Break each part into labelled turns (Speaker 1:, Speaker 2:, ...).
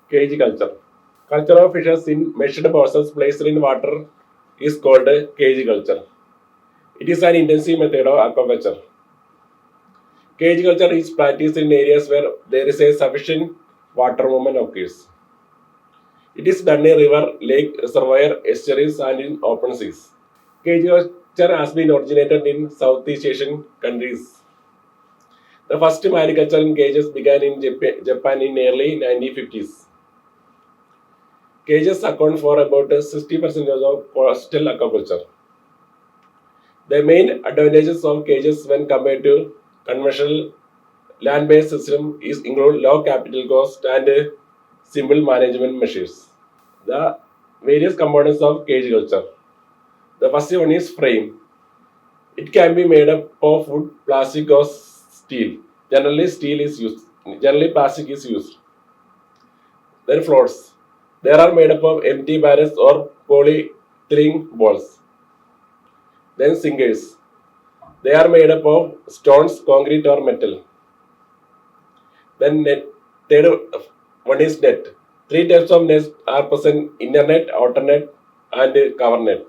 Speaker 1: Cage culture. Culture of fishes in measured portions placed in water is called cage culture. It is an intensive method of aquaculture. Cage culture is practiced in areas where there is a sufficient water movement occurs. It is done in river, lake, reservoir, estuaries, and in open seas. Cage culture has been originated in Southeast Asian countries. The first mariculture in cages began in Japan in early 1950s. Cages account for about 60% of coastal aquaculture. The main advantages of cages when compared to conventional land-based system is include low capital cost and simple management measures. The various components of cage culture. The first one is frame. It can be made up of wood, plastic, or steel. Generally, steel is used. Generally, plastic is used. Then floors. They are made up of empty barrels or polyethylene balls. Then singers. They are made up of stones, concrete, or metal. Then net. Third one is net. Three types of nets are present: inner net, outer net, and cover net.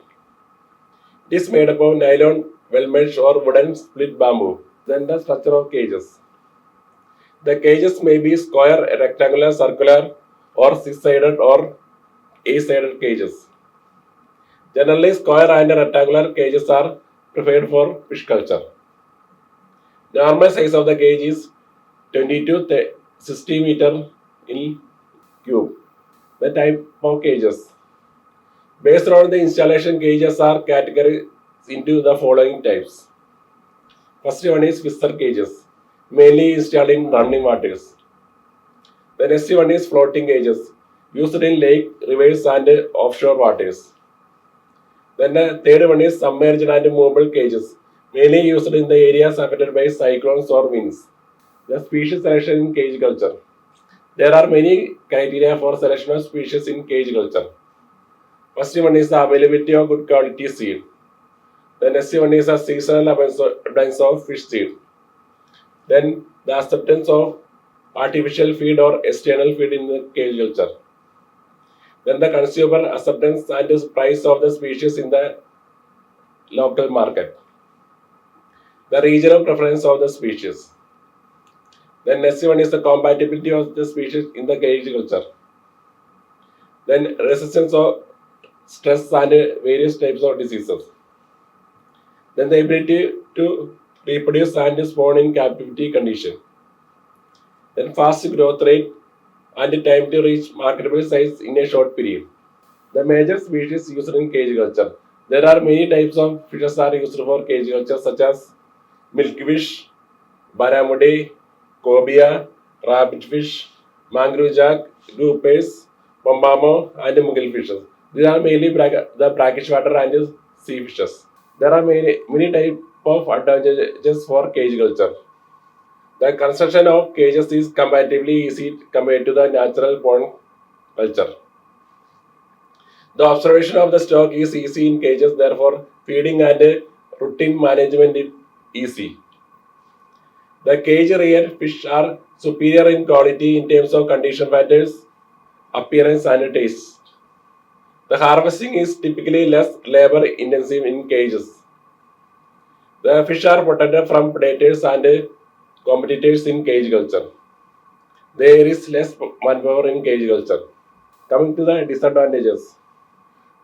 Speaker 1: It is made up of nylon, well mesh, or wooden split bamboo. Then the structure of cages. The cages may be square, rectangular, circular, or six-sided or eight-sided cages. Generally, square and rectangular cages are preferred for fish culture. Normal size of the cage is 20 to 60 meter in cube. The type of cages. Based on the installation, cages are categorized into the following types. First one is whisper cages, mainly installed in running waters. The next one is floating cages, used in lake, rivers, and offshore waters. Then the third one is submerged and movable cages, mainly used in the areas affected by cyclones or winds. The species selection in cage culture. There are many criteria for selection of species in cage culture. First one is the availability of good quality seed. The next one is a seasonal abundance of fish seed. Then the acceptance of artificial feed or external feed in the cage culture. Then the consumer acceptance and the price of the species in the local market. The regional preference of the species. Then next one is the compatibility of the species in the cage culture. Then resistance of stress and various types of diseases. Then the ability to reproduce and spawn in captivity condition. Then fast growth rate and time to reach marketable size in a short period. The major species used in cage culture. There are many types of fishes are used for cage culture such as milkfish, barramundi, cobia, rabbitfish, mangrove jack, groupers, pompano, and muggle These are mainly the brackish water and sea fishes. There are many types of advantages for cage culture. The construction of cages is comparatively easy compared to the natural pond culture. The observation of the stock is easy in cages, therefore feeding and routine management is easy. The cage-reared fish are superior in quality in terms of condition factors, appearance, and taste. The harvesting is typically less labor intensive in cages. The fish are protected from predators and competitors in cage culture. There is less manpower in cage culture. Coming to the disadvantages.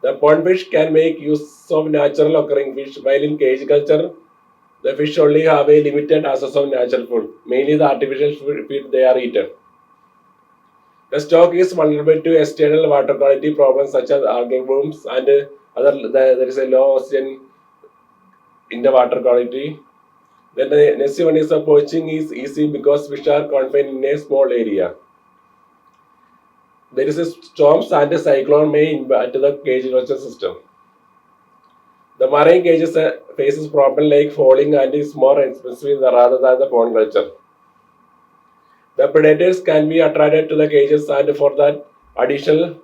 Speaker 1: The pond fish can make use of natural occurring fish, while in cage culture, the fish only have a limited access of natural food, mainly the artificial feed they are eaten. The stock is vulnerable to external water quality problems such as algal blooms and there is a low oxygen in the water quality. Then the next one is the poaching is easy because fish are confined in a small area. There is a storms and a cyclone may impact the cage culture system. The marine cages faces problem like falling and is more expensive rather than the pond culture. The predators can be attracted to the cages and for that additional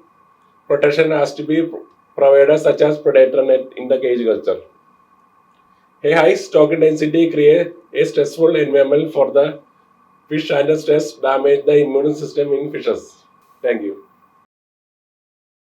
Speaker 1: protection has to be provided such as predator net in the cage culture. A high stock density creates a stressful environment for the fish and the stress damage the immune system in fishes. Thank you.